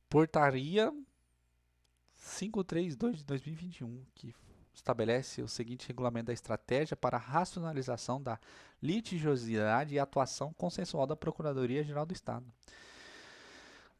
Portaria 532 de 2021, que estabelece o seguinte regulamento da estratégia para a racionalização da litigiosidade e atuação consensual da Procuradoria-Geral do Estado,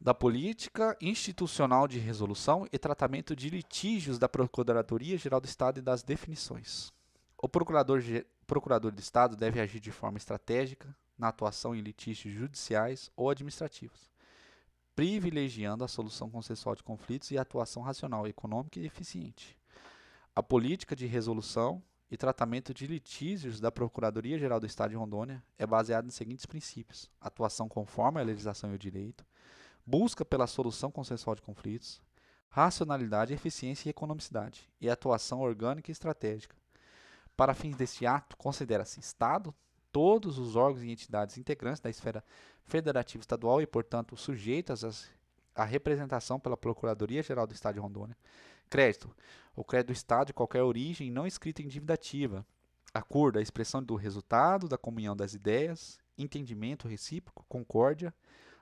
da política institucional de resolução e tratamento de litígios da Procuradoria-Geral do Estado e das definições. O procurador de Estado deve agir de forma estratégica na atuação em litígios judiciais ou administrativos, privilegiando a solução consensual de conflitos e a atuação racional, econômica e eficiente. A política de resolução e tratamento de litígios da Procuradoria-Geral do Estado de Rondônia é baseada nos seguintes princípios: atuação conforme a legislação e o direito, busca pela solução consensual de conflitos, racionalidade, eficiência e economicidade, e atuação orgânica e estratégica. Para fins deste ato, considera-se Estado todos os órgãos e entidades integrantes da esfera federativa estadual e, portanto, sujeitas à representação pela Procuradoria-Geral do Estado de Rondônia. Crédito: o crédito do Estado de qualquer origem não escrita em dívida ativa. Acordo: a expressão do resultado da comunhão das ideias, entendimento recíproco, concórdia,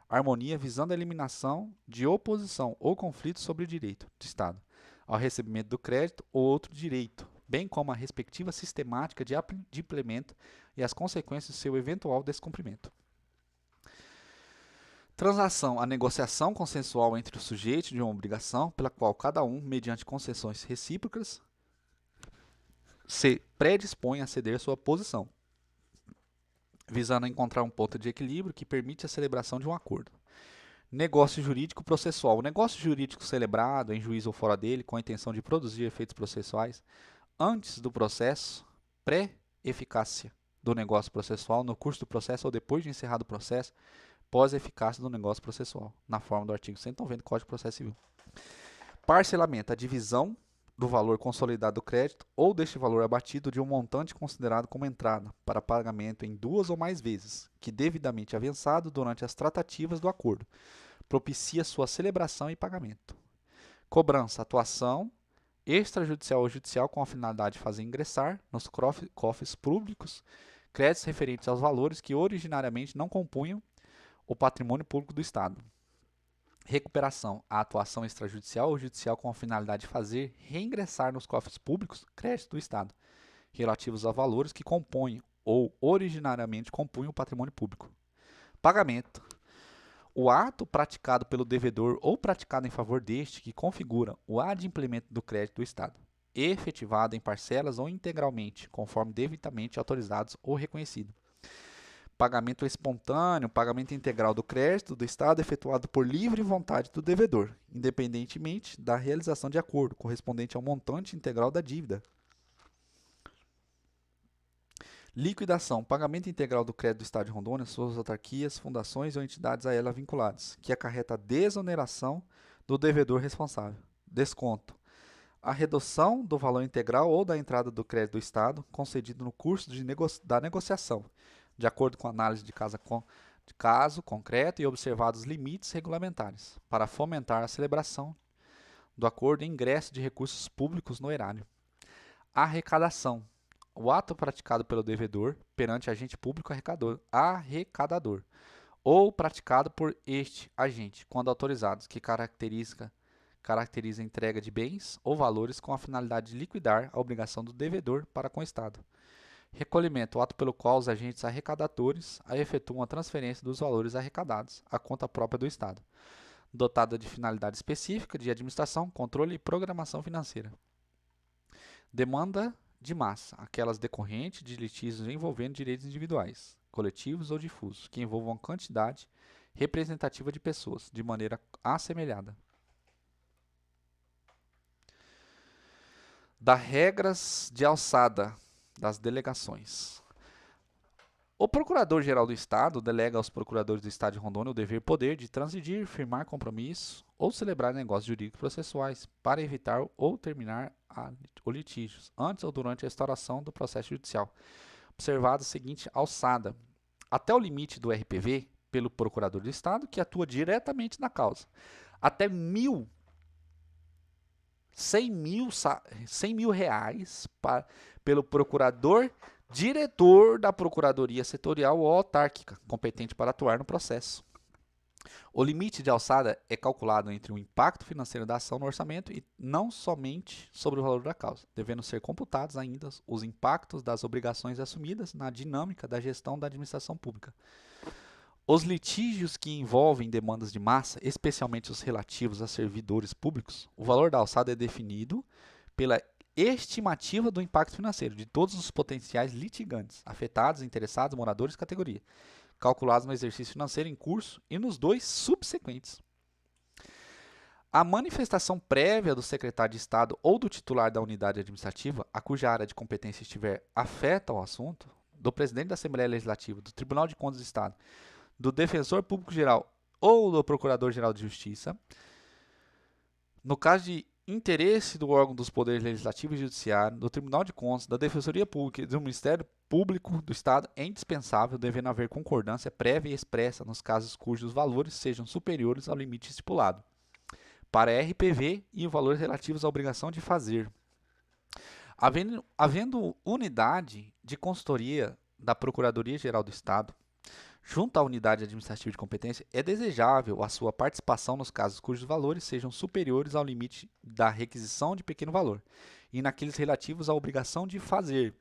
harmonia visando a eliminação de oposição ou conflito sobre o direito do Estado ao recebimento do crédito ou outro direito, bem como a respectiva sistemática de implemento e as consequências de seu eventual descumprimento. Transação: a negociação consensual entre os sujeitos de uma obrigação pela qual cada um, mediante concessões recíprocas, se predispõe a ceder sua posição, visando encontrar um ponto de equilíbrio que permite a celebração de um acordo. Negócio jurídico processual: o negócio jurídico celebrado em juízo ou fora dele com a intenção de produzir efeitos processuais antes do processo, pré-eficácia do negócio processual, no curso do processo ou depois de encerrado o processo, pós-eficácia do negócio processual, na forma do artigo 190 do Código de Processo Civil. Parcelamento: a divisão do valor consolidado do crédito ou deste valor abatido de um montante considerado como entrada para pagamento em duas ou mais vezes, que devidamente avançado durante as tratativas do acordo, propicia sua celebração e pagamento. Cobrança: atuação extrajudicial ou judicial com a finalidade de fazer ingressar nos cofres públicos créditos referentes aos valores que originariamente não compunham o patrimônio público do Estado. Recuperação: a atuação extrajudicial ou judicial com a finalidade de fazer reingressar nos cofres públicos créditos do Estado, relativos a valores que compõem ou originariamente compunham o patrimônio público. Pagamento: o ato praticado pelo devedor ou praticado em favor deste que configura o adimplemento do crédito do Estado, efetivado em parcelas ou integralmente, conforme devidamente autorizados ou reconhecido. Pagamento espontâneo: pagamento integral do crédito do Estado efetuado por livre vontade do devedor, independentemente da realização de acordo, correspondente ao montante integral da dívida. Liquidação: pagamento integral do crédito do Estado de Rondônia, suas autarquias, fundações ou entidades a ela vinculadas, que acarreta a desoneração do devedor responsável. Desconto: a redução do valor integral ou da entrada do crédito do Estado concedido no curso da negociação, de acordo com a análise de caso concreto e observados limites regulamentares, para fomentar a celebração do acordo e ingresso de recursos públicos no erário. Arrecadação: o ato praticado pelo devedor perante agente público arrecadador, ou praticado por este agente, quando autorizados, que caracteriza a entrega de bens ou valores com a finalidade de liquidar a obrigação do devedor para com o Estado. Recolhimento: o ato pelo qual os agentes arrecadadores efetuam a transferência dos valores arrecadados à conta própria do Estado, dotada de finalidade específica de administração, controle e programação financeira. Demanda de massa: aquelas decorrentes de litígios envolvendo direitos individuais, coletivos ou difusos, que envolvam quantidade representativa de pessoas, de maneira assemelhada. Da regras de alçada das delegações. O Procurador-Geral do Estado delega aos Procuradores do Estado de Rondônia o dever poder de transigir, firmar compromisso ou celebrar negócios jurídicos processuais para evitar ou terminar os litígios, antes ou durante a instauração do processo judicial, observada a seguinte alçada: até o limite do RPV, pelo Procurador do Estado, que atua diretamente na causa, até 100 mil reais pelo procurador diretor da Procuradoria Setorial ou autárquica, competente para atuar no processo. O limite de alçada é calculado entre o impacto financeiro da ação no orçamento e não somente sobre o valor da causa, devendo ser computados ainda os impactos das obrigações assumidas na dinâmica da gestão da administração pública. Os litígios que envolvem demandas de massa, especialmente os relativos a servidores públicos, o valor da alçada é definido pela estimativa do impacto financeiro de todos os potenciais litigantes, afetados, interessados, moradores e categoria, calculados no exercício financeiro em curso e nos 2 subsequentes. A manifestação prévia do secretário de Estado ou do titular da unidade administrativa, a cuja área de competência estiver afeta ao assunto, do presidente da Assembleia Legislativa, do Tribunal de Contas do Estado, do Defensor Público Geral ou do Procurador-Geral de Justiça, no caso de interesse do órgão dos poderes legislativo e judiciário, do Tribunal de Contas, da Defensoria Pública e do Ministério Público do Estado, é indispensável, devendo haver concordância prévia e expressa nos casos cujos valores sejam superiores ao limite estipulado, para a RPV e os valores relativos à obrigação de fazer. Havendo unidade de consultoria da Procuradoria-Geral do Estado, junto à unidade administrativa de competência, é desejável a sua participação nos casos cujos valores sejam superiores ao limite da requisição de pequeno valor e naqueles relativos à obrigação de fazer.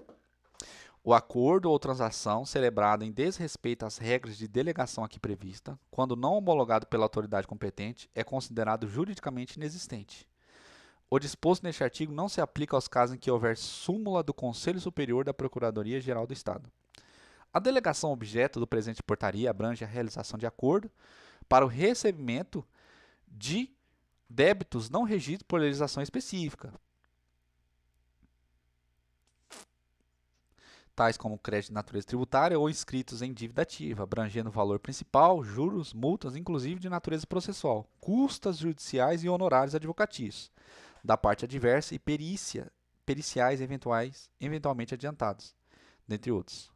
O acordo ou transação celebrado em desrespeito às regras de delegação aqui prevista, quando não homologado pela autoridade competente, é considerado juridicamente inexistente. O disposto neste artigo não se aplica aos casos em que houver súmula do Conselho Superior da Procuradoria-Geral do Estado. A delegação objeto do presente portaria abrange a realização de acordo para o recebimento de débitos não regidos por legislação específica, tais como crédito de natureza tributária ou inscritos em dívida ativa, abrangendo valor principal, juros, multas, inclusive de natureza processual, custas judiciais e honorários advocatícios, da parte adversa e periciais eventualmente adiantados, dentre outros.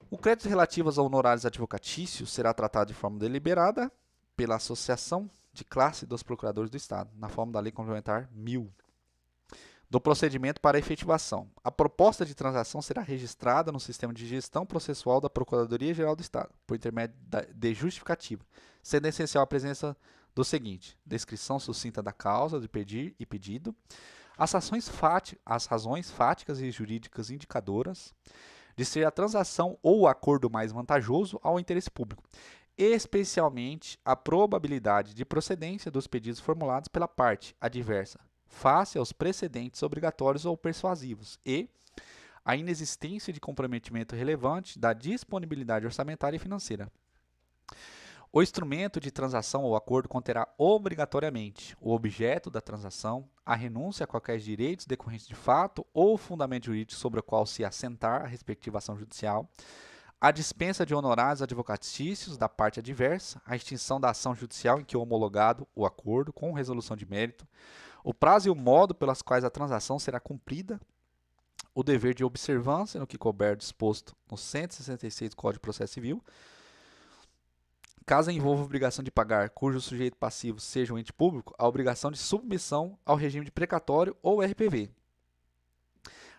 O crédito relativo aos honorários advocatícios será tratado de forma deliberada pela Associação de Classe dos Procuradores do Estado, na forma da Lei Complementar 1000. Do procedimento para efetivação. A proposta de transação será registrada no Sistema de Gestão Processual da Procuradoria-Geral do Estado, por intermédio de justificativa, sendo essencial a presença do seguinte: descrição sucinta da causa de pedir e pedido, as razões fáticas e jurídicas indicadoras, de ser a transação ou o acordo mais vantajoso ao interesse público, especialmente a probabilidade de procedência dos pedidos formulados pela parte adversa, face aos precedentes obrigatórios ou persuasivos, e a inexistência de comprometimento relevante da disponibilidade orçamentária e financeira. O instrumento de transação ou acordo conterá obrigatoriamente o objeto da transação, a renúncia a qualquer direitos decorrentes de fato ou fundamento jurídico sobre o qual se assentar a respectiva ação judicial, a dispensa de honorários advocatícios da parte adversa, a extinção da ação judicial em que o homologado o acordo com resolução de mérito, o prazo e o modo pelas quais a transação será cumprida, o dever de observância no que couber disposto no 166 do Código de Processo Civil, caso envolva obrigação de pagar, cujo sujeito passivo seja um ente público, a obrigação de submissão ao regime de precatório ou RPV.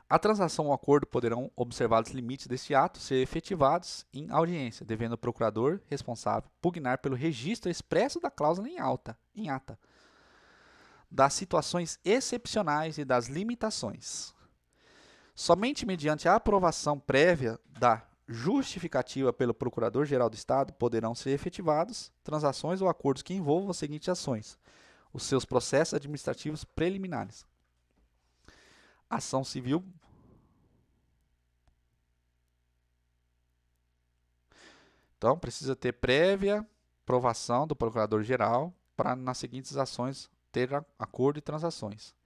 A transação ou acordo poderão, observados os limites deste ato, ser efetivados em audiência, devendo o procurador responsável pugnar pelo registro expresso da cláusula em ata, das situações excepcionais e das limitações. Somente mediante a aprovação prévia da justificativa pelo Procurador-Geral do Estado poderão ser efetivados transações ou acordos que envolvam as seguintes ações: os seus processos administrativos preliminares. Ação civil. Então, precisa ter prévia aprovação do Procurador-Geral para, nas seguintes ações, ter acordo e transações.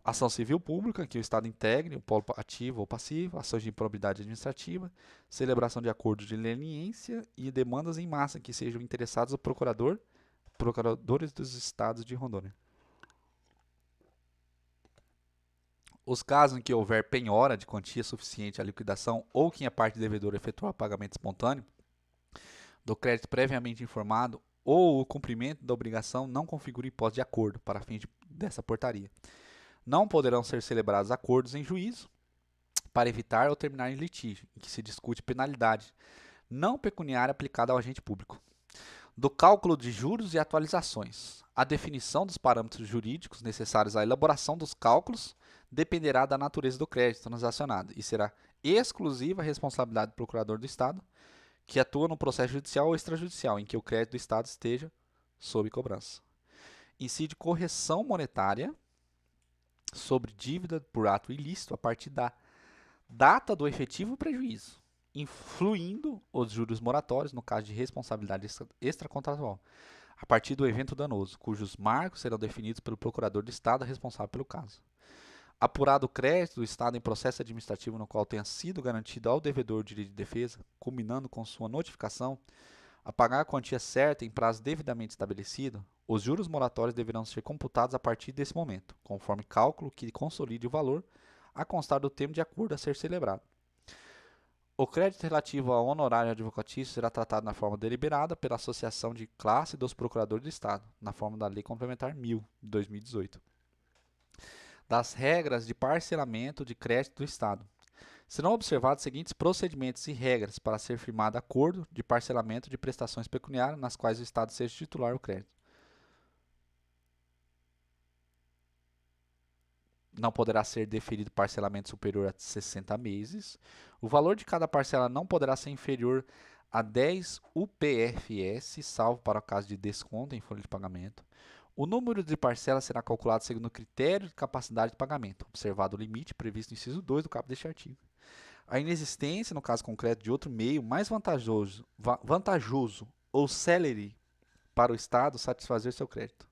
Ação civil pública, que o Estado integre, o polo ativo ou passivo, ações de improbidade administrativa, celebração de acordos de leniência e demandas em massa que sejam interessados o procuradores dos estados de Rondônia. Os casos em que houver penhora de quantia suficiente à liquidação ou que a parte devedora efetuar pagamento espontâneo do crédito previamente informado ou o cumprimento da obrigação não configura hipótese de acordo para fins dessa portaria. Não poderão ser celebrados acordos em juízo para evitar ou terminar em litígio, em que se discute penalidade não pecuniária aplicada ao agente público. do cálculo de juros e atualizações. A definição dos parâmetros jurídicos necessários à elaboração dos cálculos dependerá da natureza do crédito transacionado e será exclusiva responsabilidade do procurador do Estado, que atua no processo judicial ou extrajudicial em que o crédito do Estado esteja sob cobrança. Incide correção monetária sobre dívida por ato ilícito a partir da data do efetivo prejuízo, influindo os juros moratórios no caso de responsabilidade extracontratual, a partir do evento danoso, cujos marcos serão definidos pelo procurador do Estado responsável pelo caso. Apurado o crédito do Estado em processo administrativo no qual tenha sido garantido ao devedor o direito de defesa, culminando com sua notificação, a pagar a quantia certa em prazo devidamente estabelecido, os juros moratórios deverão ser computados a partir desse momento, conforme cálculo que consolide o valor a constar do termo de acordo a ser celebrado. O crédito relativo ao honorário advocatício será tratado na forma deliberada pela Associação de Classe dos Procuradores do Estado, na forma da Lei Complementar 1000, de 2018. Das regras de parcelamento de crédito do Estado. Serão observados os seguintes procedimentos e regras para ser firmado acordo de parcelamento de prestações pecuniárias nas quais o Estado seja titular do crédito. Não poderá ser deferido parcelamento superior a 60 meses. O valor de cada parcela não poderá ser inferior a 10 UPFS, salvo para o caso de desconto em folha de pagamento. O número de parcelas será calculado segundo o critério de capacidade de pagamento, observado o limite previsto no inciso 2 do caput deste artigo. A inexistência, no caso concreto, de outro meio mais vantajoso ou célere para o Estado satisfazer seu crédito.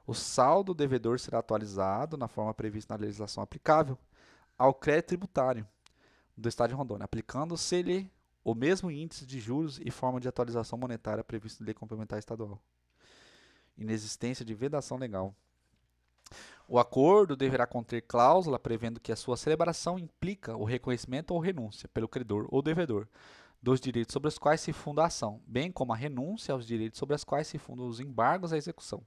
O saldo devedor será atualizado na forma prevista na legislação aplicável ao crédito tributário do Estado de Rondônia, aplicando-se-lhe o mesmo índice de juros e forma de atualização monetária previsto na Lei Complementar Estadual. Inexistência de vedação legal. O acordo deverá conter cláusula prevendo que a sua celebração implica o reconhecimento ou renúncia pelo credor ou devedor dos direitos sobre os quais se funda a ação, bem como a renúncia aos direitos sobre os quais se fundam os embargos à execução,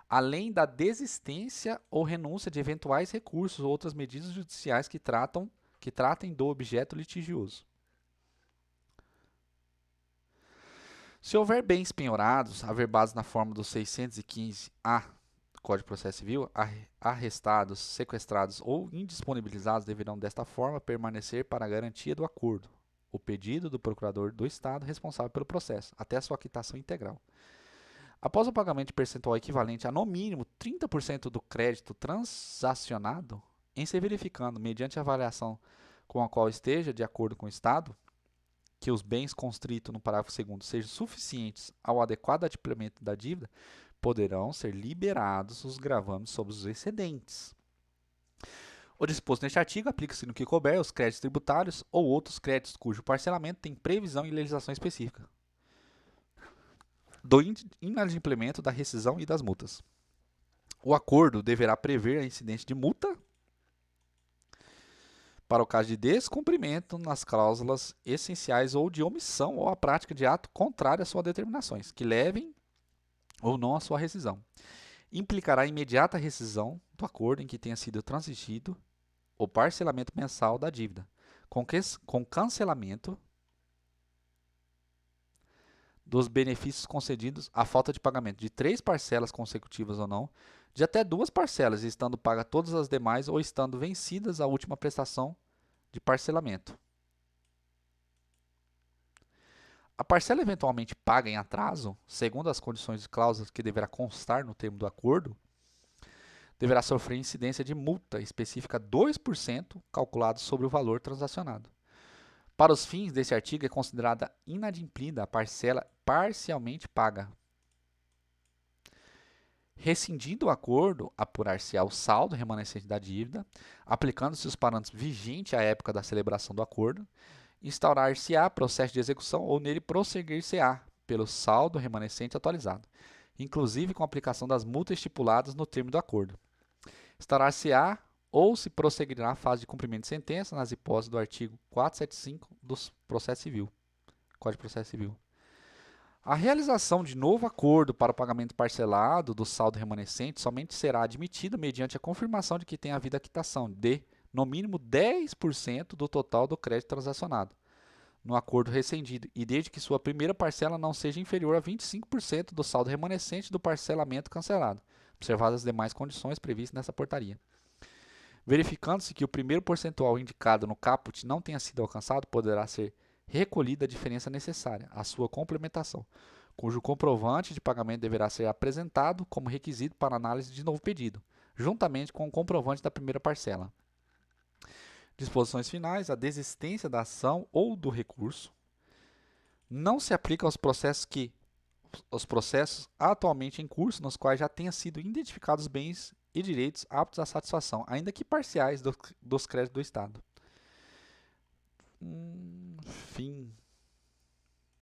além da desistência ou renúncia de eventuais recursos ou outras medidas judiciais que tratem do objeto litigioso. Se houver bens penhorados, averbados na forma do 615-A do Código de Processo Civil, arrestados, sequestrados ou indisponibilizados deverão desta forma permanecer para a garantia do acordo, o pedido do procurador do Estado responsável pelo processo, até a sua quitação integral. Após o pagamento de percentual equivalente a no mínimo 30% do crédito transacionado, em se verificando, mediante a avaliação com a qual esteja de acordo com o Estado, que os bens constritos no parágrafo 2º sejam suficientes ao adequado adimplemento da dívida, poderão ser liberados os gravames sobre os excedentes. O disposto neste artigo aplica-se no que couber os créditos tributários ou outros créditos cujo parcelamento tem previsão em legislação específica, do inadimplemento, da rescisão e das multas. O acordo deverá prever a incidência de multa para o caso de descumprimento nas cláusulas essenciais ou de omissão ou a prática de ato contrário às suas determinações, que levem ou não à sua rescisão. Implicará imediata rescisão do acordo em que tenha sido transigido o parcelamento mensal da dívida, com cancelamento dos benefícios concedidos à falta de pagamento de 3 parcelas consecutivas ou não, de até 2 parcelas, estando paga todas as demais ou estando vencidas a última prestação de parcelamento. A parcela eventualmente paga em atraso, segundo as condições de cláusulas que deverá constar no termo do acordo, deverá sofrer incidência de multa específica 2% calculado sobre o valor transacionado. Para os fins deste artigo, é considerada inadimplida a parcela parcialmente paga. Rescindindo o acordo, apurar-se-á o saldo remanescente da dívida, aplicando-se os parâmetros vigentes à época da celebração do acordo, instaurar-se-á processo de execução ou nele prosseguir-se-á pelo saldo remanescente atualizado, inclusive com a aplicação das multas estipuladas no termo do acordo. Instaurar-se-á ou se prosseguirá a fase de cumprimento de sentença nas hipóteses do artigo 475 do Processo Civil, Código de Processo Civil. A realização de novo acordo para o pagamento parcelado do saldo remanescente somente será admitida mediante a confirmação de que tem havido a quitação de, no mínimo, 10% do total do crédito transacionado, no acordo rescindido e desde que sua primeira parcela não seja inferior a 25% do saldo remanescente do parcelamento cancelado, observadas as demais condições previstas nessa portaria. Verificando-se que o primeiro percentual indicado no caput não tenha sido alcançado, poderá ser recolhida a diferença necessária à sua complementação, cujo comprovante de pagamento deverá ser apresentado como requisito para análise de novo pedido, juntamente com o comprovante da primeira parcela. Disposições finais: a desistência da ação ou do recurso não se aplica aos processos atualmente em curso nos quais já tenha sido identificados bens e direitos aptos à satisfação, ainda que parciais, dos créditos do Estado. Fim.